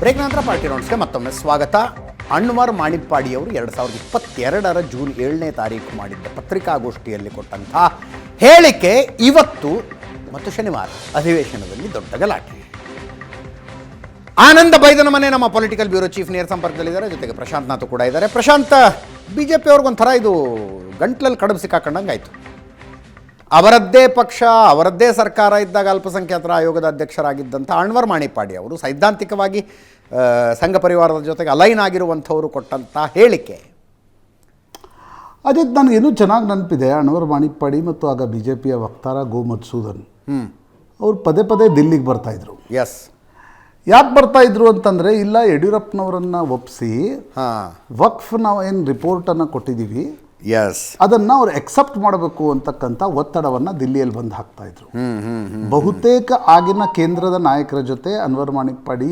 Break ನಂತರ party ರೌಂಡ್ಸ್ಗೆ ಮತ್ತೊಮ್ಮೆ ಸ್ವಾಗತ. ಅನ್ವರ್ ಮಾಣಿಪ್ಪಾಡಿಯವರು 2022 ಜೂನ್ 7ನೇ ತಾರೀಕು ಮಾಡಿದ್ದ ಪತ್ರಿಕಾಗೋಷ್ಠಿಯಲ್ಲಿ ಕೊಟ್ಟಂಥ ಹೇಳಿಕೆ ಇವತ್ತು ಮತ್ತು ಶನಿವಾರ ಅಧಿವೇಶನದಲ್ಲಿ ದೊಡ್ಡ ಗಲಾಟೆ. ಆನಂದ ಬೈದನ ಮನೆ ನಮ್ಮ ಪೊಲಿಟಿಕಲ್ ಬ್ಯೂರೋ ಚೀಫ್ ನೇರ ಸಂಪರ್ಕದಲ್ಲಿದ್ದಾರೆ, ಜೊತೆಗೆ ಪ್ರಶಾಂತ್ ನಾಥ್ ಕೂಡ ಇದ್ದಾರೆ. ಪ್ರಶಾಂತ್, BJP ಅವ್ರಿಗೊಂಥರ ಇದು ಗಂಟ್ಲಲ್ಲಿ ಕಡುಬು ಸಿಕ್ಕಾಕೊಂಡಂಗೆ ಆಯಿತು. ಅವರದ್ದೇ ಪಕ್ಷ, ಅವರದ್ದೇ ಸರ್ಕಾರ ಇದ್ದಾಗ ಅಲ್ಪಸಂಖ್ಯಾತರ ಆಯೋಗದ ಅಧ್ಯಕ್ಷರಾಗಿದ್ದಂಥ ಅನ್ವರ್ ಮಾಣಿಪ್ಪಾಡಿ ಅವರು ಸೈದ್ಧಾಂತಿಕವಾಗಿ ಸಂಘ ಪರಿವಾರದ ಜೊತೆಗೆ ಅಲೈನ್ ಆಗಿರುವಂಥವರು ಕೊಟ್ಟಂಥ ಹೇಳಿಕೆ. ಅದಕ್ಕೆ ನನಗೇನು ಚೆನ್ನಾಗಿ ನೆನಪಿದೆ. ಅನ್ವರ್ ಮಾಣಿಪ್ಪಾಡಿ ಮತ್ತು ಆಗ BJPಯ ವಕ್ತಾರ ಗೋ ಮಧುಸೂದನ್ ಅವರು ಪದೇ ಪದೇ ದಿಲ್ಲಿಗೆ ಬರ್ತಾಯಿದ್ರು. ಎಸ್, ಯಾಕೆ ಬರ್ತಾಯಿದ್ರು ಅಂತಂದರೆ, ಇಲ್ಲ ಯಡಿಯೂರಪ್ಪನವರನ್ನು ಒಪ್ಪಿಸಿ ವಕ್ಫ್ ನಾವು ಏನು ರಿಪೋರ್ಟನ್ನು ಕೊಟ್ಟಿದ್ದೀವಿ, ಎಸ್, ಅದನ್ನು ಅವ್ರು ಎಕ್ಸೆಪ್ಟ್ ಮಾಡಬೇಕು ಅಂತಕ್ಕಂಥ ಒತ್ತಡವನ್ನು ದಿಲ್ಲಿಯಲ್ಲಿ ಬಂದು ಹಾಕ್ತಾಯಿದ್ರು. ಬಹುತೇಕ ಆಗಿನ ಕೇಂದ್ರದ ನಾಯಕರ ಜೊತೆ ಅನ್ವರ್ ಮಾಣಿಪ್ಪಾಡಿ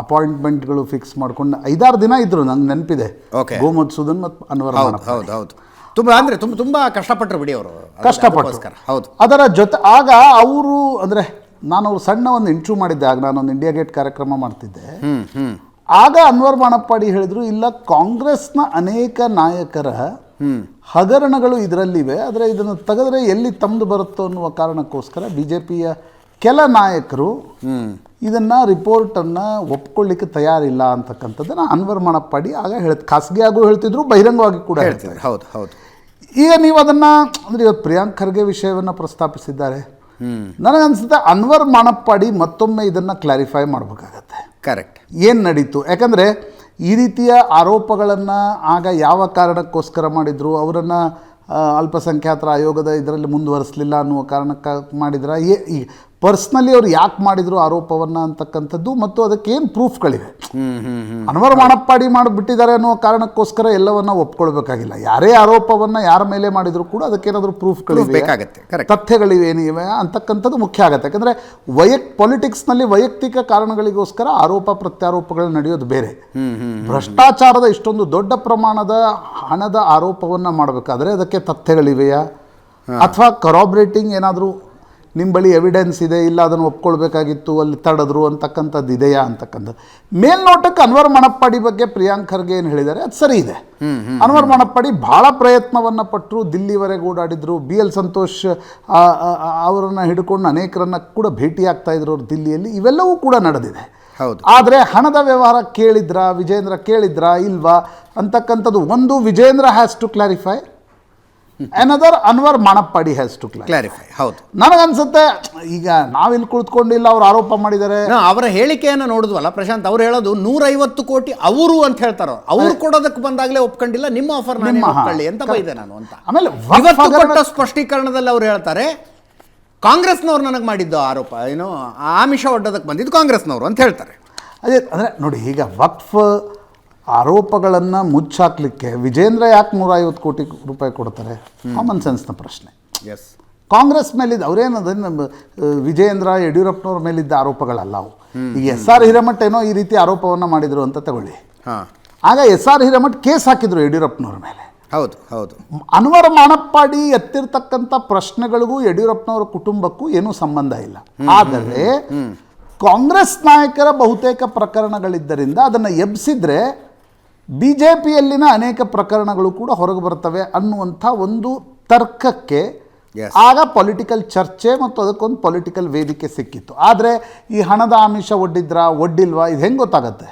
ಅಪಾಯಿಂಟ್ಮೆಂಟ್ಗಳು ಫಿಕ್ಸ್ ಮಾಡ್ಕೊಂಡು 5-6 ದಿನ ಇದ್ರು. ನಂಗೆ ನೆನಪಿದೆ, ಗೋ ಮಧುಸೂದನ್ ಮತ್ತು ಅನ್ವರ್ ಮಾಣಿಪ್ಪಾಡಿ. ಹೌದು, ತುಂಬ ಅಂದರೆ ತುಂಬ ಕಷ್ಟಪಟ್ಟರು ಬಿಡಿ ಅವರು, ಕಷ್ಟಪಟ್ಟರು. ಹೌದು, ಅದರ ಜೊತೆ ಆಗ ಅವರು ಅಂದರೆ ನಾನು ಅವ್ರು ಸಣ್ಣ ಒಂದು ಇಂಟರ್ವ್ಯೂ ಮಾಡಿದ್ದೆ. ಆಗ ನಾನೊಂದು ಇಂಡಿಯಾ ಗೇಟ್ ಕಾರ್ಯಕ್ರಮ ಮಾಡ್ತಿದ್ದೆ. ಆಗ ಅನ್ವರ್ ಮಾಣಿಪ್ಪಾಡಿ ಹೇಳಿದ್ರು, ಇಲ್ಲ ಕಾಂಗ್ರೆಸ್ನ ಅನೇಕ ನಾಯಕರ ಹಗರಣಗಳು ಇದರಲ್ಲಿವೆ, ಆದರೆ ಇದನ್ನು ತೆಗೆದ್ರೆ ಎಲ್ಲಿ ತಮ್ಮದು ಬರುತ್ತೋ ಅನ್ನುವ ಕಾರಣಕ್ಕೋಸ್ಕರ BJPಯ ಕೆಲ ನಾಯಕರು ಇದನ್ನು ರಿಪೋರ್ಟನ್ನು ಒಪ್ಕೊಳ್ಳಿಕ್ಕೆ ತಯಾರಿಲ್ಲ ಅಂತಕ್ಕಂಥದ್ದನ್ನು ಅನ್ವರ್ ಮಾಣಿಪ್ಪಾಡಿ ಆಗ ಖಾಸಗಿಯಾಗೂ ಹೇಳ್ತಿದ್ರು, ಬಹಿರಂಗವಾಗಿ ಕೂಡ ಹೇಳ್ತಿದ್ರು. ಹೌದು. ಈಗ ನೀವು ಅದನ್ನು ಅಂದರೆ ಇವತ್ತು ಪ್ರಿಯಾಂಕ್ ಖರ್ಗೆ ವಿಷಯವನ್ನು ಪ್ರಸ್ತಾಪಿಸಿದ್ದಾರೆ. ನನಗನ್ಸುತ್ತೆ ಅನ್ವರ್ ಮಾಣಿಪ್ಪಾಡಿ ಮತ್ತೊಮ್ಮೆ ಇದನ್ನು ಕ್ಲಾರಿಫೈ ಮಾಡಬೇಕಾಗತ್ತೆ. ಕರೆಕ್ಟ್, ಏನು ನಡೀತು, ಯಾಕಂದರೆ ಈ ರೀತಿಯ ಆರೋಪಗಳನ್ನು ಆಗ ಯಾವ ಕಾರಣಕ್ಕೋಸ್ಕರ ಮಾಡಿದರು, ಅವರನ್ನು ಅಲ್ಪಸಂಖ್ಯಾತರ ಆಯೋಗದ ಇದರಲ್ಲಿ ಮುಂದುವರಿಸಲಿಲ್ಲ ಅನ್ನುವ ಕಾರಣಕ್ಕೆ ಮಾಡಿದ್ರ, ಈ ಪರ್ಸ್ನಲಿ ಅವ್ರು ಯಾಕೆ ಮಾಡಿದರು ಆರೋಪವನ್ನು ಅಂತಕ್ಕಂಥದ್ದು ಮತ್ತು ಅದಕ್ಕೇನು ಪ್ರೂಫ್ಗಳಿವೆ. ಅನ್ವರ್ ಮಾಣಿಪ್ಪಾಡಿ ಮಾಡಿಬಿಟ್ಟಿದ್ದಾರೆ ಅನ್ನುವ ಕಾರಣಕ್ಕೋಸ್ಕರ ಎಲ್ಲವನ್ನ ಒಪ್ಕೊಳ್ಬೇಕಾಗಿಲ್ಲ. ಯಾರೇ ಆರೋಪವನ್ನು ಯಾರ ಮೇಲೆ ಮಾಡಿದರೂ ಕೂಡ ಅದಕ್ಕೇನಾದರೂ ಪ್ರೂಫ್ಗಳಿವೆ, ತಥ್ಯಗಳಿವೇನಿವೆ ಅಂತಕ್ಕಂಥದ್ದು ಮುಖ್ಯ ಆಗುತ್ತೆ. ಯಾಕಂದರೆ ಪೊಲಿಟಿಕ್ಸ್ನಲ್ಲಿ ವೈಯಕ್ತಿಕ ಕಾರಣಗಳಿಗೋಸ್ಕರ ಆರೋಪ ಪ್ರತ್ಯಾರೋಪಗಳು ನಡೆಯೋದು ಬೇರೆ. ಭ್ರಷ್ಟಾಚಾರದ ಇಷ್ಟೊಂದು ದೊಡ್ಡ ಪ್ರಮಾಣದ ಹಣದ ಆರೋಪವನ್ನು ಮಾಡಬೇಕಾದ್ರೆ ಅದಕ್ಕೆ ತಥ್ಯಗಳಿವೆಯಾ, ಅಥವಾ ಕರಾಬ್ರೇಟಿಂಗ್ ಏನಾದರೂ ನಿಮ್ಮ ಬಳಿ ಎವಿಡೆನ್ಸ್ ಇದೆ, ಇಲ್ಲ ಅದನ್ನು ಒಪ್ಕೊಳ್ಬೇಕಾಗಿತ್ತು, ಅಲ್ಲಿ ತಡೆದ್ರು ಅಂತಕ್ಕಂಥದ್ದು ಇದೆಯಾ ಅಂತಕ್ಕಂಥದ್ದು. ಮೇಲ್ನೋಟಕ್ಕೆ ಅನ್ವರ್ ಮಾಣಿಪ್ಪಾಡಿ ಬಗ್ಗೆ ಪ್ರಿಯಾಂಕ್ ಖರ್ಗೆ ಏನು ಹೇಳಿದ್ದಾರೆ ಅದು ಸರಿ ಇದೆ. ಅನ್ವರ್ ಮಾಣಿಪ್ಪಾಡಿ ಭಾಳ ಪ್ರಯತ್ನವನ್ನು ಪಟ್ಟರು, ದಿಲ್ಲಿವರೆಗೆ ಓಡಾಡಿದ್ರು, BL ಸಂತೋಷ್ ಅವರನ್ನು ಹಿಡ್ಕೊಂಡು ಅನೇಕರನ್ನು ಕೂಡ ಭೇಟಿ ಆಗ್ತಾ ಇದ್ರು ಅವರು ದಿಲ್ಲಿಯಲ್ಲಿ. ಇವೆಲ್ಲವೂ ಕೂಡ ನಡೆದಿದೆ. ಆದರೆ ಹಣದ ವ್ಯವಹಾರ ವಿಜೇಂದ್ರ ಕೇಳಿದ್ರಾ ಇಲ್ವಾ ಅಂತಕ್ಕಂಥದ್ದು ಒಂದು Vijendra has to clarify, another Anwar Manippady has to clarify. ಹೌದು, ನನಗನ್ಸುತ್ತೆ ಈಗ ನಾವಿಲ್ಲಿ ಕುಳಿತುಕೊಂಡಿಲ್ಲ, ಅವ್ರು ಆರೋಪ ಮಾಡಿದ್ದಾರೆ. ಅವರ ಹೇಳಿಕೆಯನ್ನು ನೋಡಿದ್ವಲ್ಲ ಪ್ರಶಾಂತ್, ಅವ್ರು ಹೇಳೋದು 150 ಕೋಟಿ ಅವರು ಅಂತ ಹೇಳ್ತಾರೋ, ಅವ್ರು ಕೊಡೋದಕ್ಕೆ ಬಂದಾಗಲೇ ಒಪ್ಕೊಂಡಿಲ್ಲ, ನಿಮ್ಮ ಆಫರ್ ಒಪ್ಕೊಳ್ಳಿ ಅಂತ ಬೈದೆ ನಾನು ಅಂತ. ಆಮೇಲೆ ಇವತ್ತು ಕೊಟ್ಟ ಸ್ಪಷ್ಟೀಕರಣದಲ್ಲಿ ಅವ್ರು ಹೇಳ್ತಾರೆ, ಕಾಂಗ್ರೆಸ್ನವ್ರು ನನಗೆ ಮಾಡಿದ್ದು ಆರೋಪ ಏನೋ ಆಮಿಷ ಒಡ್ಡೋದಕ್ಕೆ ಬಂದಿದ್ದು ಕಾಂಗ್ರೆಸ್ನವರು ಅಂತ ಹೇಳ್ತಾರೆ. ಅದೇ ಅಂದರೆ ನೋಡಿ, ಈಗ ವಕ್ಫ್ ಆರೋಪಗಳನ್ನು ಮುಚ್ಚಾಕ್ಲಿಕ್ಕೆ ವಿಜೇಂದ್ರ ಯಾಕೆ 150 ಕೋಟಿ ರೂಪಾಯಿ ಕೊಡ್ತಾರೆ? ಕಾಮನ್ ಸೆನ್ಸ್ನ ಪ್ರಶ್ನೆ. ಎಸ್, ಕಾಂಗ್ರೆಸ್ ಮೇಲಿದ್ದ ಅವರೇನದು ವಿಜೇಂದ್ರ ಯಡಿಯೂರಪ್ಪನವ್ರ ಮೇಲಿದ್ದ ಆರೋಪಗಳಲ್ಲ ಅವು. ಈಗ SR ಹಿರೇಮಠ ಏನೋ ಈ ರೀತಿ ಆರೋಪವನ್ನು ಮಾಡಿದರು ಅಂತ ತಗೊಳ್ಳಿ. ಆಗ SR ಹಿರೇಮಠ ಕೇಸ್ ಹಾಕಿದ್ರು ಯಡಿಯೂರಪ್ಪನವ್ರ ಮೇಲೆ. ಹೌದು. ಅನ್ವರ್ ಮಾಣಿಪ್ಪಾಡಿ ಎತ್ತಿರ್ತಕ್ಕಂಥ ಪ್ರಶ್ನೆಗಳಿಗೂ ಯಡಿಯೂರಪ್ಪನವರ ಕುಟುಂಬಕ್ಕೂ ಏನೂ ಸಂಬಂಧ ಇಲ್ಲ. ಆದರೆ ಕಾಂಗ್ರೆಸ್ ನಾಯಕರ ಬಹುತೇಕ ಪ್ರಕರಣಗಳಿದ್ದರಿಂದ ಅದನ್ನು ಎಬ್ಬಿಸಿದ್ರೆ BJPಯಲ್ಲಿನ ಅನೇಕ ಪ್ರಕರಣಗಳು ಕೂಡ ಹೊರಗೆ ಬರ್ತವೆ ಅನ್ನುವಂಥ ಒಂದು ತರ್ಕಕ್ಕೆ ಆಗ ಪೊಲಿಟಿಕಲ್ ಚರ್ಚೆ ಮತ್ತು ಅದಕ್ಕೊಂದು ಪೊಲಿಟಿಕಲ್ ವೇದಿಕೆ ಸಿಕ್ಕಿತ್ತು. ಆದರೆ ಈ ಹಣದ ಆಮಿಷ ಒಡ್ಡಿಲ್ವಾ ಇದು ಹೆಂಗೆ ಗೊತ್ತಾಗತ್ತೆ?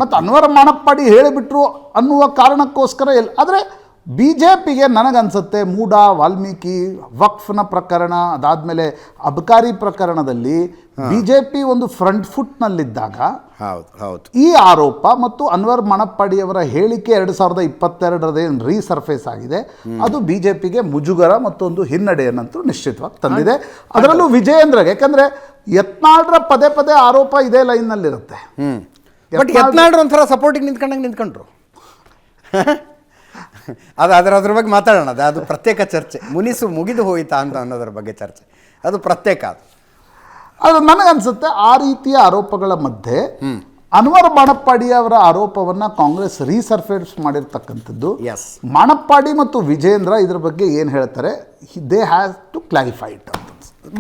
ಮತ್ತು ಅನ್ವರ್ ಮಾಣಿಪ್ಪಾಡಿ ಹೇಳಿಬಿಟ್ರು ಅನ್ನುವ ಕಾರಣಕ್ಕೋಸ್ಕರ ಆದರೆ BJPಗೆ ನನಗನ್ಸುತ್ತೆ ಮೂಡ, ವಾಲ್ಮೀಕಿ, ವಕ್ಫ್ನ ಪ್ರಕರಣ, ಅದಾದಮೇಲೆ ಅಬಕಾರಿ ಪ್ರಕರಣದಲ್ಲಿ BJP ಒಂದು ಫ್ರಂಟ್ ಫುಟ್ನಲ್ಲಿದ್ದಾಗ ಈ ಆರೋಪ ಮತ್ತು ಅನ್ವರ್ ಮಾಣಿಪ್ಪಾಡಿಯವರ ಹೇಳಿಕೆ 2022 ಏನು ರೀಸರ್ಫೇಸ್ ಆಗಿದೆ, ಅದು BJPಗೆ ಮುಜುಗರ ಮತ್ತೊಂದು ಹಿನ್ನಡೆಯನ್ನಂತೂ ನಿಶ್ಚಿತವಾಗಿ ತಂದಿದೆ. ಅದರಲ್ಲೂ ವಿಜಯೇಂದ್ರಗೆ, ಯಾಕಂದರೆ ಯತ್ನಾಳ್ರ ಪದೇ ಆರೋಪ ಇದೇ ಲೈನ್ನಲ್ಲಿರುತ್ತೆ. ಬಟ್ ಯತ್ನಾಳ್ರು ಒಂಥರ ಸಪೋರ್ಟಿಗೆ ನಿಂತ್ಕೊಂಡ್ರು. ಅದ್ರ ಬಗ್ಗೆ ಮಾತಾಡೋಣ, ಅದು ಪ್ರತ್ಯೇಕ ಚರ್ಚೆ. ಮುಗಿದು ಹೋಯಿತಾ ಅಂತ ಅನ್ನೋದ್ರ ಬಗ್ಗೆ ಚರ್ಚೆ, ಅದು ಪ್ರತ್ಯೇಕ. ಅದು ನನಗನ್ಸುತ್ತೆ ಆ ರೀತಿಯ ಆರೋಪಗಳ ಮಧ್ಯೆ ಅನ್ವರ್ ಮಾಣಿಪ್ಪಾಡಿ ಅವರ ಆರೋಪವನ್ನು ಕಾಂಗ್ರೆಸ್ ರೀಸರ್ಫೇಸ್ ಮಾಡಿರ್ತಕ್ಕಂಥದ್ದು. ಮಾಣಿಪ್ಪಾಡಿ ಮತ್ತು ವಿಜೇಂದ್ರ ಇದ್ರ ಬಗ್ಗೆ ಏನು ಹೇಳ್ತಾರೆ, they have to clarify it ಅಂತ.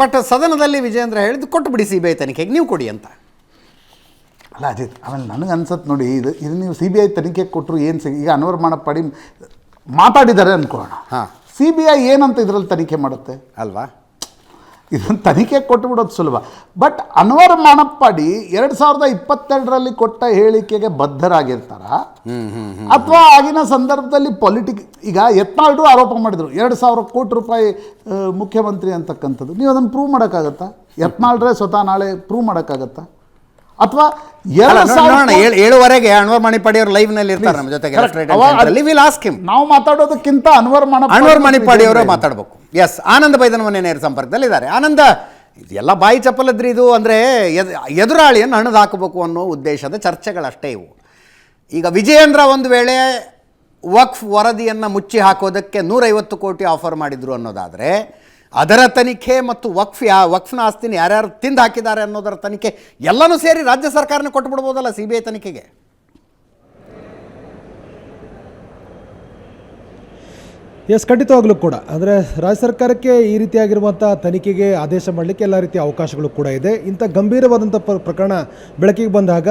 ಬಟ್ ಸದನದಲ್ಲಿ ವಿಜೇಂದ್ರ ಹೇಳಿದ್ದು ಕೊಟ್ಟು ಬಿಡಿ CBI ತನಿಖೆಗೆ, ನೀವು ಕೊಡಿ ಅಂತ. ಅಲ್ಲ ಅಜಿತ್, ಆಮೇಲೆ ನನಗೆ ಅನ್ಸತ್ತೆ ನೋಡಿ, ಇದು ನೀವು CBI ತನಿಖೆ ಕೊಟ್ಟರು ಏನು ಈಗ ಅನ್ವರ್ ಮಾಡಪ್ಪಾಡಿ ಮಾತಾಡಿದ್ದಾರೆ ಅಂದ್ಕೊಳ್ಳೋಣ. ಹಾಂ, CBI ಏನಂತ ಇದರಲ್ಲಿ ತನಿಖೆ ಮಾಡುತ್ತೆ ಅಲ್ವಾ? ಇದನ್ನು ತನಿಖೆ ಕೊಟ್ಟುಬಿಡೋದು ಸುಲಭ. ಬಟ್ ಅನ್ವರ್ ಮಾಣಪ್ಪಾಡಿ 2022ರಲ್ಲಿ ಕೊಟ್ಟ ಹೇಳಿಕೆಗೆ ಬದ್ಧರಾಗಿರ್ತಾರ ಅಥವಾ ಆಗಿನ ಸಂದರ್ಭದಲ್ಲಿ ಈಗ ಯತ್ನಾಳ್ರು ಆರೋಪ ಮಾಡಿದರು 2,000 ಕೋಟಿ ರೂಪಾಯಿ ಮುಖ್ಯಮಂತ್ರಿ ಅಂತಕ್ಕಂಥದ್ದು. ನೀವು ಅದನ್ನು ಪ್ರೂವ್ ಮಾಡೋಕ್ಕಾಗತ್ತಾ? ಯತ್ನಾಳ್ರೆ ಸ್ವತಃ ನಾಳೆ ಪ್ರೂವ್ ಮಾಡೋಕ್ಕಾಗತ್ತಾ? ಅಥವಾ 7:30ಗೆ ಅನ್ವರ್ ಮಾಣಿಪ್ಪಾಡಿ ಅವರು ಲೈವ್ ನಲ್ಲಿ ಇರ್ತಾರೆ ನಮ್ಮ ಜೊತೆಗೆ. ನಾವು ಮಾತಾಡೋದಕ್ಕಿಂತ ಅನ್ವರ್ ಮಾಣಿಪ್ಪಾಡಿ ಅವರು ಮಾತಾಡಬೇಕು. ಎಸ್, ಆನಂದ ಬೈದನ್ ಮನೆ ನೇರ ಸಂಪರ್ಕದಲ್ಲಿದ್ದಾರೆ. ಆನಂದ, ಇದೆಲ್ಲ ಬಾಯಿ ಚಪ್ಪಲದ್ರಿ ಇದು, ಅಂದರೆ ಎದುರಾಳಿಯನ್ನು ಹಣದು ಹಾಕಬೇಕು ಅನ್ನೋ ಉದ್ದೇಶದ ಚರ್ಚೆಗಳಷ್ಟೇ ಇವು. ಈಗ ವಿಜಯೇಂದ್ರ ಒಂದು ವೇಳೆ ವಕ್ಫ್ ವರದಿಯನ್ನು ಮುಚ್ಚಿ ಹಾಕೋದಕ್ಕೆ 150 ಕೋಟಿ ಆಫರ್ ಮಾಡಿದ್ರು ಅನ್ನೋದಾದರೆ, ಅದರ ತನಿಖೆ ಮತ್ತು ವಕ್ಫ್ನ ಆಸ್ತಿನ ಯಾರ್ಯಾರು ತಿಂದು ಹಾಕಿದ್ದಾರೆ ಅನ್ನೋದರ ತನಿಖೆ ಎಲ್ಲನೂ ಸೇರಿ ರಾಜ್ಯ ಸರ್ಕಾರನೇ ಕೊಟ್ಟುಬಿಡ್ಬೋದಲ್ಲ CBI ತನಿಖೆಗೆ? ಎಸ್, ಖಂಡಿತವಾಗ್ಲೂ ಕೂಡ. ಅಂದರೆ ರಾಜ್ಯ ಸರ್ಕಾರಕ್ಕೆ ಈ ರೀತಿಯಾಗಿರುವಂಥ ತನಿಖೆಗೆ ಆದೇಶ ಮಾಡಲಿಕ್ಕೆ ಎಲ್ಲ ರೀತಿಯ ಅವಕಾಶಗಳು ಕೂಡ ಇದೆ. ಇಂಥ ಗಂಭೀರವಾದಂಥ ಪ್ರಕರಣ ಬೆಳಕಿಗೆ ಬಂದಾಗ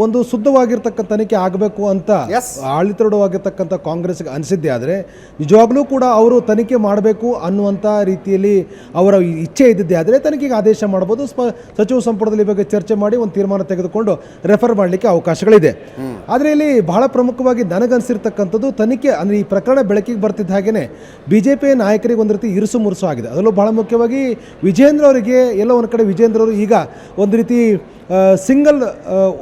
ಒಂದು ಶುದ್ಧವಾಗಿರ್ತಕ್ಕಂಥ ತನಿಖೆ ಆಗಬೇಕು ಅಂತ ಆಳಿತರವಾಗಿರ್ತಕ್ಕಂಥ ಕಾಂಗ್ರೆಸ್ಗೆ ಅನಿಸಿದ್ದೆ. ಆದರೆ ನಿಜವಾಗ್ಲೂ ಕೂಡ ಅವರು ತನಿಖೆ ಮಾಡಬೇಕು ಅನ್ನುವಂಥ ರೀತಿಯಲ್ಲಿ ಅವರ ಇಚ್ಛೆ ಇದ್ದಿದ್ದೆ ಆದರೆ ತನಿಖೆಗೆ ಆದೇಶ ಮಾಡ್ಬೋದು. ಸಚಿವ ಸಂಪುಟದಲ್ಲಿ ಬಗ್ಗೆ ಚರ್ಚೆ ಮಾಡಿ ಒಂದು ತೀರ್ಮಾನ ತೆಗೆದುಕೊಂಡು ರೆಫರ್ ಮಾಡಲಿಕ್ಕೆ ಅವಕಾಶಗಳಿದೆ. ಆದರೆ ಇಲ್ಲಿ ಬಹಳ ಪ್ರಮುಖವಾಗಿ ನನಗನ್ಸಿರ್ತಕ್ಕಂಥದ್ದು ತನಿಖೆ ಅಂದರೆ ಈ ಪ್ರಕರಣ ಬೆಳಕಿಗೆ ಬರ್ತಿದ್ದ ಹಾಗೆಯೇ BJP ನಾಯಕರಿಗೆ ಒಂದು ರೀತಿ ಇರುಸು ಮುರುಸು ಆಗಿದೆ. ಅದರಲ್ಲೂ ಬಹಳ ಮುಖ್ಯವಾಗಿ ವಿಜೇಂದ್ರ ಅವರಿಗೆ ಎಲ್ಲೋ ಒಂದು ಕಡೆ ವಿಜೇಂದ್ರ ಅವರು ಈಗ ಒಂದು ರೀತಿ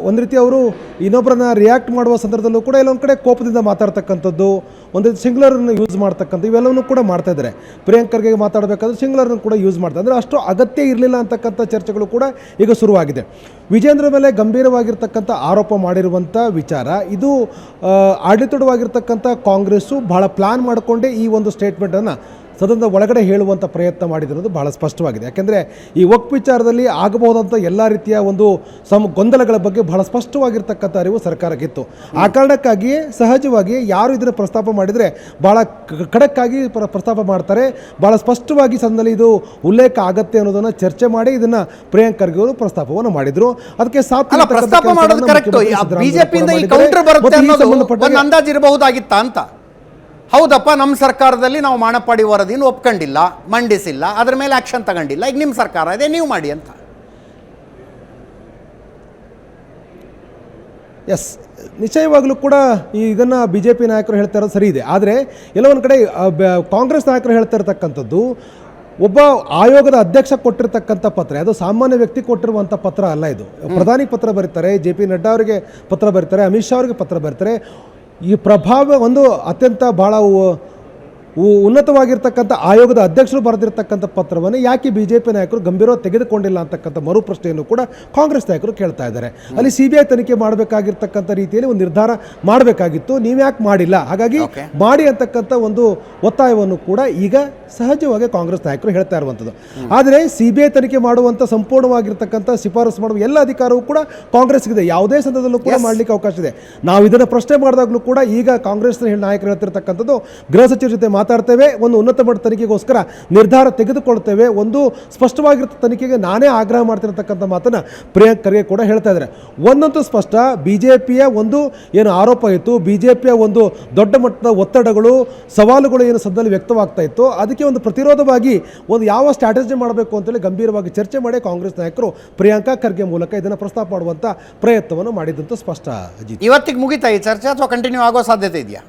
ಒಂದು ರೀತಿ ಅವರು ಇನ್ನೊಬ್ಬರನ್ನ ರಿಯಾಕ್ಟ್ ಮಾಡುವ ಸಂದರ್ಭದಲ್ಲೂ ಕೂಡ ಎಲ್ಲೊಂದು ಕಡೆ ಕೋಪದಿಂದ ಮಾತಾಡ್ತಕ್ಕಂಥದ್ದು, ಒಂದು ರೀತಿ ಸಿಂಗ್ಲರನ್ನು ಯೂಸ್ ಮಾಡ್ತಕ್ಕಂಥ ಇವೆಲ್ಲವನ್ನೂ ಕೂಡ ಮಾಡ್ತಾ ಇದ್ದಾರೆ. ಪ್ರಿಯಾಂಕರ್ಗೆ ಮಾತಾಡಬೇಕಾದ್ರೆ ಸಿಂಗ್ಲರನ್ನು ಕೂಡ ಯೂಸ್ ಮಾಡ್ತಾರೆ. ಅಂದರೆ ಅಷ್ಟು ಅಗತ್ಯ ಇರಲಿಲ್ಲ ಅಂತಕ್ಕಂಥ ಚರ್ಚೆಗಳು ಕೂಡ ಈಗ ಶುರುವಾಗಿದೆ. ವಿಜೇಂದ್ರ ಮೇಲೆ ಗಂಭೀರವಾಗಿರ್ತಕ್ಕಂಥ ಆರೋಪ ಮಾಡಿರುವಂಥ ವಿಚಾರ ಇದು ಆಡಳಿತವಾಗಿರ್ತಕ್ಕಂಥ ಕಾಂಗ್ರೆಸ್ಸು ಬಹಳ ಪ್ಲಾನ್ ಮಾಡಿಕೊಂಡೇ ಈ ಒಂದು ಸ್ಟೇಟ್ಮೆಂಟನ್ನು ಸದನದ ಒಳಗಡೆ ಹೇಳುವಂಥ ಪ್ರಯತ್ನ ಮಾಡಿದಿರೋದು ಬಹಳ ಸ್ಪಷ್ಟವಾಗಿದೆ. ಯಾಕೆಂದರೆ ಈ ವಕ್ಫ್ ವಿಚಾರದಲ್ಲಿ ಆಗಬಹುದಂಥ ಎಲ್ಲ ರೀತಿಯ ಒಂದು ಗೊಂದಲಗಳ ಬಗ್ಗೆ ಬಹಳ ಸ್ಪಷ್ಟವಾಗಿರ್ತಕ್ಕಂಥ ಅರಿವು ಸರ್ಕಾರಕ್ಕಿತ್ತು. ಆ ಕಾರಣಕ್ಕಾಗಿಯೇ ಸಹಜವಾಗಿ ಯಾರು ಇದನ್ನು ಪ್ರಸ್ತಾಪ ಮಾಡಿದರೆ ಭಾಳ ಖಡಕ್ಕಾಗಿ ಪ್ರಸ್ತಾಪ ಮಾಡ್ತಾರೆ, ಭಾಳ ಸ್ಪಷ್ಟವಾಗಿ ಸದನದಲ್ಲಿ ಇದು ಉಲ್ಲೇಖ ಆಗತ್ತೆ ಅನ್ನೋದನ್ನು ಚರ್ಚೆ ಮಾಡಿ ಇದನ್ನು ಪ್ರಿಯಾಂಕ್ ಖರ್ಗೆ ಅವರು ಪ್ರಸ್ತಾಪವನ್ನು ಮಾಡಿದರು. ಅದಕ್ಕೆ ಅಂದಾಜಿರಬಹುದಾಗಿತ್ತ ಅಂತ. ಹೌದಪ್ಪ, ನಮ್ಮ ಸರ್ಕಾರದಲ್ಲಿ ನಾವು ಮಾಣಪ್ಪಾಡಿ ವರದಿನ ಒಪ್ಕೊಂಡಿಲ್ಲ, ಮಂಡಿಸಿಲ್ಲ, ಅದರ ಮೇಲೆ ಆಕ್ಷನ್ ತಗೊಂಡಿಲ್ಲ, ಈಗ ನಿಮ್ಮ ಸರ್ಕಾರ ಇದೆ, ನೀವು ಮಾಡಿ ಅಂತ. ಎಸ್, ನಿಶ್ಚಯವಾಗಲೂ ಕೂಡ ಇದನ್ನು BJP ನಾಯಕರು ಹೇಳ್ತಾ ಇರೋದು ಸರಿ ಇದೆ. ಆದರೆ ಎಲ್ಲ ಒಂದು ಕಡೆ ಕಾಂಗ್ರೆಸ್ ನಾಯಕರು ಹೇಳ್ತಾ ಇರತಕ್ಕಂಥದ್ದು ಒಬ್ಬ ಆಯೋಗದ ಅಧ್ಯಕ್ಷ ಕೊಟ್ಟಿರ್ತಕ್ಕಂಥ ಪತ್ರ, ಅದು ಸಾಮಾನ್ಯ ವ್ಯಕ್ತಿ ಕೊಟ್ಟಿರುವಂಥ ಪತ್ರ ಅಲ್ಲ. ಇದು ಪ್ರಧಾನಿ ಪತ್ರ ಬರೀತಾರೆ, JP ನಡ್ಡಾ ಅವರಿಗೆ ಪತ್ರ ಬರೀತಾರೆ, ಅಮಿತ್ ಶಾ ಅವರಿಗೆ ಪತ್ರ ಬರೀತಾರೆ. ಈ ಪ್ರಭಾವ ಒಂದು ಅತ್ಯಂತ ಭಾಳ ಉನ್ನತವಾಗಿರ್ತಕ್ಕಂಥ ಆಯೋಗದ ಅಧ್ಯಕ್ಷರು ಬರೆದಿರ್ತಕ್ಕಂಥ ಪತ್ರವನ್ನು ಯಾಕೆ BJP ನಾಯಕರು ಗಂಭೀರವಾಗಿ ತೆಗೆದುಕೊಂಡಿಲ್ಲ ಅಂತಕ್ಕಂಥ ಮರು ಪ್ರಶ್ನೆಯನ್ನು ಕೂಡ ಕಾಂಗ್ರೆಸ್ ನಾಯಕರು ಕೇಳ್ತಾ ಇದ್ದಾರೆ. ಅಲ್ಲಿ CBI ತನಿಖೆ ಮಾಡಬೇಕಾಗಿರ್ತಕ್ಕಂಥ ರೀತಿಯಲ್ಲಿ ಒಂದು ನಿರ್ಧಾರ ಮಾಡಬೇಕಾಗಿತ್ತು, ನೀವ್ಯಾಕೆ ಮಾಡಿಲ್ಲ, ಹಾಗಾಗಿ ಮಾಡಿ ಅಂತಕ್ಕಂಥ ಒಂದು ಒತ್ತಾಯವನ್ನು ಕೂಡ ಈಗ ಸಹಜವಾಗಿ ಕಾಂಗ್ರೆಸ್ ನಾಯಕರು ಹೇಳ್ತಾ ಇರುವಂಥದ್ದು. ಆದರೆ CBI ತನಿಖೆ ಮಾಡುವಂಥ ಸಂಪೂರ್ಣವಾಗಿರ್ತಕ್ಕಂಥ ಶಿಫಾರಸು ಮಾಡುವ ಎಲ್ಲ ಅಧಿಕಾರವೂ ಕೂಡ ಕಾಂಗ್ರೆಸ್ಗಿದೆ, ಯಾವುದೇ ಸಂದರ್ಭದಲ್ಲೂ ಕೂಡ ಮಾಡಲಿಕ್ಕೆ ಅವಕಾಶ ಇದೆ. ನಾವು ಇದನ್ನು ಪ್ರಶ್ನೆ ಮಾಡಿದಾಗಲೂ ಕೂಡ ಈಗ ಕಾಂಗ್ರೆಸ್ ನಾಯಕರು ಹೇಳ್ತಿರ್ತಕ್ಕಂಥದ್ದು ಗೃಹ ಸಚಿವರ ಜೊತೆ ಮಾತಾಡ್ತೇವೆ, ಒಂದು ಉನ್ನತ ಮಟ್ಟದ ತನಿಖೆಗೋಸ್ಕರ ನಿರ್ಧಾರ ತೆಗೆದುಕೊಳ್ತೇವೆ, ಒಂದು ಸ್ಪಷ್ಟವಾಗಿರ್ತಕ್ಕ ತನಿಖೆಗೆ ನಾನೇ ಆಗ್ರಹ ಮಾಡ್ತಿರತಕ್ಕಂಥ ಮಾತನ್ನು ಪ್ರಿಯಾಂಕ್ ಖರ್ಗೆ ಕೂಡ ಹೇಳ್ತಾ ಇದ್ದಾರೆ. ಒಂದಂತೂ ಸ್ಪಷ್ಟ, BJPಯ ಒಂದು ಏನು ಆರೋಪ ಇತ್ತು, BJPಯ ಒಂದು ದೊಡ್ಡ ಮಟ್ಟದ ಒತ್ತಡಗಳು, ಸವಾಲುಗಳು ಏನು ಸದ್ಯದಲ್ಲಿ ವ್ಯಕ್ತವಾಗ್ತಾ ಇತ್ತು, ಅದಕ್ಕೆ ಒಂದು ಪ್ರತಿರೋಧವಾಗಿ ಒಂದು ಯಾವ ಸ್ಟ್ರಾಟಜಿ ಮಾಡಬೇಕು ಅಂತೇಳಿ ಗಂಭೀರವಾಗಿ ಚರ್ಚೆ ಮಾಡಿ ಕಾಂಗ್ರೆಸ್ ನಾಯಕರು ಪ್ರಿಯಾಂಕಾ ಖರ್ಗೆ ಮೂಲಕ ಇದನ್ನು ಪ್ರಸ್ತಾಪ ಮಾಡುವಂಥ ಪ್ರಯತ್ನವನ್ನು ಮಾಡಿದಂತೂ ಸ್ಪಷ್ಟ. ಅಜಿತ್, ಇವತ್ತಿಗೆ ಮುಗಿತಾ ಈ ಚರ್ಚೆ ಅಥವಾ ಕಂಟಿನ್ಯೂ ಆಗೋ ಸಾಧ್ಯತೆ ಇದೆಯಾ?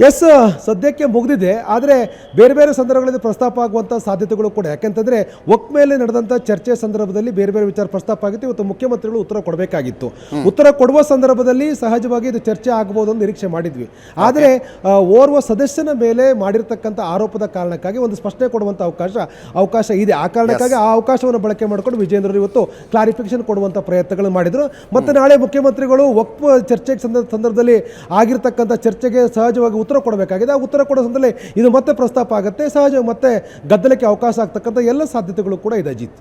ಎಸ್, ಸದ್ಯಕ್ಕೆ ಮುಗಿದಿದೆ. ಆದರೆ ಬೇರೆ ಬೇರೆ ಸಂದರ್ಭಗಳಲ್ಲಿ ಪ್ರಸ್ತಾಪ ಆಗುವಂಥ ಸಾಧ್ಯತೆಗಳು ಕೂಡ, ಯಾಕೆಂತಂದರೆ ವಕ್ಫ್ ಮೇಲೆ ನಡೆದಂಥ ಚರ್ಚೆ ಸಂದರ್ಭದಲ್ಲಿ ಬೇರೆ ಬೇರೆ ವಿಚಾರ ಪ್ರಸ್ತಾಪ ಆಗಿತ್ತು. ಇವತ್ತು ಮುಖ್ಯಮಂತ್ರಿಗಳು ಉತ್ತರ ಕೊಡಬೇಕಾಗಿತ್ತು. ಉತ್ತರ ಕೊಡುವ ಸಂದರ್ಭದಲ್ಲಿ ಸಹಜವಾಗಿ ಇದು ಚರ್ಚೆ ಆಗಬಹುದು ಅಂತ ನಿರೀಕ್ಷೆ ಮಾಡಿದ್ವಿ. ಆದರೆ ಓರ್ವ ಸದಸ್ಯನ ಮೇಲೆ ಮಾಡಿರ್ತಕ್ಕಂಥ ಆರೋಪದ ಕಾರಣಕ್ಕಾಗಿ ಒಂದು ಸ್ಪಷ್ಟನೆ ಕೊಡುವಂಥ ಅವಕಾಶ ಇದೆ. ಆ ಕಾರಣಕ್ಕಾಗಿ ಆ ಅವಕಾಶವನ್ನು ಬಳಕೆ ಮಾಡಿಕೊಂಡು ವಿಜೇಂದ್ರ ಇವತ್ತು ಕ್ಲಾರಿಫಿಕೇಶನ್ ಕೊಡುವಂಥ ಪ್ರಯತ್ನಗಳು ಮಾಡಿದರು. ಮತ್ತು ನಾಳೆ ಮುಖ್ಯಮಂತ್ರಿಗಳು ವಕ್ಫ್ ಚರ್ಚೆ ಸಂದರ್ಭದಲ್ಲಿ ಆಗಿರ್ತಕ್ಕಂಥ ಚರ್ಚೆಗೆ ಸಹಜವಾಗಿ ಉತ್ತರ ಕೊಡಬೇಕಾಗಿದೆ. ಆ ಉತ್ತರ ಕೊಡೋ ಸಂದರ್ಭದಲ್ಲಿ ಇದು ಮತ್ತೆ ಪ್ರಸ್ತಾಪ ಆಗುತ್ತೆ, ಸಹಜ ಮತ್ತೆ ಗದ್ದಲಕ್ಕೆ ಅವಕಾಶ ಆಗ್ತಕ್ಕಂಥ ಎಲ್ಲ ಸಾಧ್ಯತೆಗಳು ಕೂಡ ಇದೆ. ಅಜಿತ್,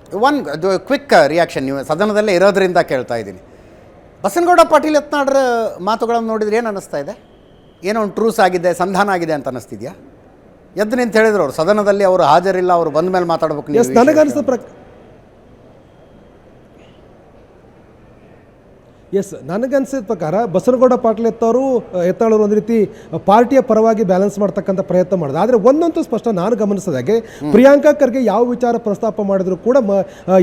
ಕ್ವಿಕ್ ರಿಯಾಕ್ಷನ್, ನೀವು ಸದನದಲ್ಲೇ ಇರೋದ್ರಿಂದ ಕೇಳ್ತಾ ಇದ್ದೀನಿ. ಬಸನಗೌಡ ಪಾಟೀಲ್ ಯತ್ನಾಳ್ರ ಮಾತುಗಳನ್ನು ನೋಡಿದ್ರೆ ಏನು ಅನ್ನಿಸ್ತಾ ಇದೆ? ಏನೋ ಒಂದು ಟ್ರೂಸ್ ಆಗಿದೆ, ಸಂಧಾನ ಆಗಿದೆ ಅಂತ ಅನ್ನಿಸ್ತಿದ್ಯಾ? ಎದ್ದು ನಿಂತು ಹೇಳಿದ್ರು ಅವರು ಸದನದಲ್ಲಿ ಅವರು ಹಾಜರಿಲ್ಲ, ಅವರು ಬಂದ ಮೇಲೆ ಮಾತಾಡ್ಬೇಕು. ನನಗನ್ನಿಸಿದ ಎಸ್, ನನಗನ್ಸಿದ ಪ್ರಕಾರ ಬಸನಗೌಡ ಪಾಟೀಲ್ ಎತ್ತಾಳರು ಒಂದು ರೀತಿ ಪಾರ್ಟಿಯ ಪರವಾಗಿ ಬ್ಯಾಲೆನ್ಸ್ ಮಾಡ್ತಕ್ಕಂಥ ಪ್ರಯತ್ನ ಮಾಡಿದೆ. ಆದರೆ ಒಂದಂತೂ ಸ್ಪಷ್ಟ, ನಾನು ಗಮನಿಸಿದಾಗೆ ಪ್ರಿಯಾಂಕಾ ಖರ್ಗೆ ಯಾವ ವಿಚಾರ ಪ್ರಸ್ತಾಪ ಮಾಡಿದ್ರು ಕೂಡ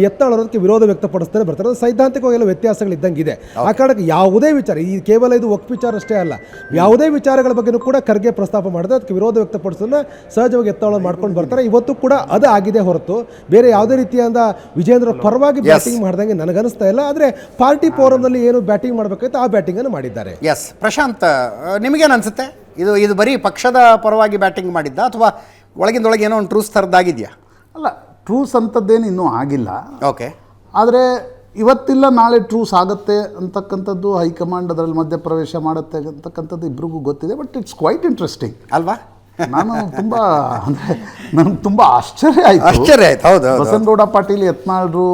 ಎತ್ತಾಳರು ಅದಕ್ಕೆ ವಿರೋಧ ವ್ಯಕ್ತಪಡಿಸ್ತಾನೆ ಬರ್ತಾರೆ. ಅದು ಸೈದ್ಧಾಂತಿಕವಾಗಿ ಎಲ್ಲ ವ್ಯತ್ಯಾಸಗಳಿದ್ದಂಗೆ ಇದೆ. ಆ ಕಾರಣಕ್ಕೆ ಯಾವುದೇ ವಿಚಾರ, ಈ ಕೇವಲ ಇದು ವಕ್ಫ್ ವಿಚಾರ ಅಷ್ಟೇ ಅಲ್ಲ, ಯಾವುದೇ ವಿಚಾರಗಳ ಬಗ್ಗೆನೂ ಕೂಡ ಖರ್ಗೆ ಪ್ರಸ್ತಾಪ ಮಾಡಿದ್ರೆ ಅದಕ್ಕೆ ವಿರೋಧ ವ್ಯಕ್ತಪಡಿಸೋದನ್ನ ಸಹಜವಾಗಿ ಎತ್ತಾಳರು ಮಾಡ್ಕೊಂಡು ಬರ್ತಾರೆ. ಇವತ್ತು ಕೂಡ ಅದು ಆಗಿದೆ ಹೊರತು ಬೇರೆ ಯಾವುದೇ ರೀತಿಯಾದ ವಿಜೇಂದ್ರ ಪರವಾಗಿ ಬ್ಯಾಟಿಂಗ್ ಮಾಡ್ದಂಗೆ ನನಗನ್ನಿಸ್ತಾ ಇಲ್ಲ. ಆದರೆ ಪಾರ್ಟಿ ಫೋರಮ್ನಲ್ಲಿ ಏನು ಬ್ಯಾಟಿಂಗ್ ಮಾಡಬೇಕಾಯ್ತು ಆ ಬ್ಯಾಟಿಂಗನ್ನು ಮಾಡಿದ್ದಾರೆ. ಎಸ್, ಪ್ರಶಾಂತ್, ನಿಮಗೇನು ಅನಿಸುತ್ತೆ? ಇದು ಬರೀ ಪಕ್ಷದ ಪರವಾಗಿ ಬ್ಯಾಟಿಂಗ್ ಮಾಡಿದ್ದ ಅಥವಾ ಒಳಗಿಂದೊಳಗೆ ಏನೋ ಒಂದು ಟ್ರೂಸ್ ಥರದ್ದಾಗಿದೆಯಾ? ಅಲ್ಲ, ಟ್ರೂಸ್ ಅಂಥದ್ದೇನು ಇನ್ನೂ ಆಗಿಲ್ಲ. ಓಕೆ, ಆದರೆ ಇವತ್ತಿಲ್ಲ ನಾಳೆ ಟ್ರೂಸ್ ಆಗುತ್ತೆ ಅಂತಕ್ಕಂಥದ್ದು ಹೈಕಮಾಂಡ್ ಅದರಲ್ಲಿ ಮಧ್ಯಪ್ರವೇಶ ಮಾಡುತ್ತೆ ಅಂತಕ್ಕಂಥದ್ದು ಇಬ್ರಿಗೂ ಗೊತ್ತಿದೆ. ಬಟ್ ಇಟ್ಸ್ ಕ್ವೈಟ್ ಇಂಟ್ರೆಸ್ಟಿಂಗ್ ಅಲ್ವಾ? ನಾನು ತುಂಬ ಅಂದರೆ ನನಗೆ ತುಂಬ ಆಶ್ಚರ್ಯ ಆಯಿತು. ಹೌದು. ಬಸನಗೌಡ ಪಾಟೀಲ್ ಯತ್ನಾಳರು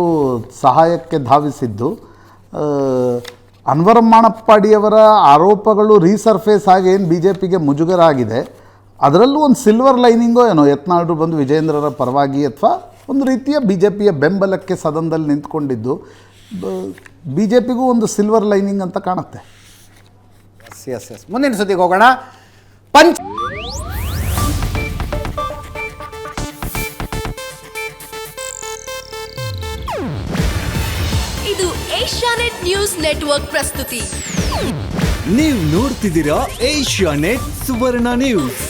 ಸಹಾಯಕ್ಕೆ ಧಾವಿಸಿದ್ದು, ಅನ್ವರ್ ಮಾಣಪ್ಪಾಡಿಯವರ ಆರೋಪಗಳು ರೀಸರ್ಫೇಸ್ ಆಗಿ ಏನು ಬಿ ಜೆ ಪಿಗೆ ಮುಜುಗರ ಆಗಿದೆ, ಅದರಲ್ಲೂ ಒಂದು ಸಿಲ್ವರ್ ಲೈನಿಂಗೋ ಏನೋ, ಯತ್ನಾಳರು ಬಂದು ವಿಜೇಂದ್ರರ ಪರವಾಗಿ ಅಥವಾ ಒಂದು ರೀತಿಯ ಬಿ ಜೆ ಪಿಯ ಬೆಂಬಲಕ್ಕೆ ಸದನದಲ್ಲಿ ನಿಂತ್ಕೊಂಡಿದ್ದು ಬಿ ಜೆ ಪಿಗೂ ಒಂದು ಸಿಲ್ವರ್ ಲೈನಿಂಗ್ ಅಂತ ಕಾಣುತ್ತೆ. ಎಸ್. ಮುಂದಿನ ಸುದ್ದಿಗೆ ಹೋಗೋಣ. ಇದು ಏಷ್ಯಾನೆಟ್ ನ್ಯೂಸ್ ನೆಟ್ವರ್ಕ್ ಪ್ರಸ್ತುತಿ. ನೀವು ನೋಡ್ತಿದ್ದೀರಾ ಏಷ್ಯಾನೆಟ್ ಸುವರ್ಣ ನ್ಯೂಸ್.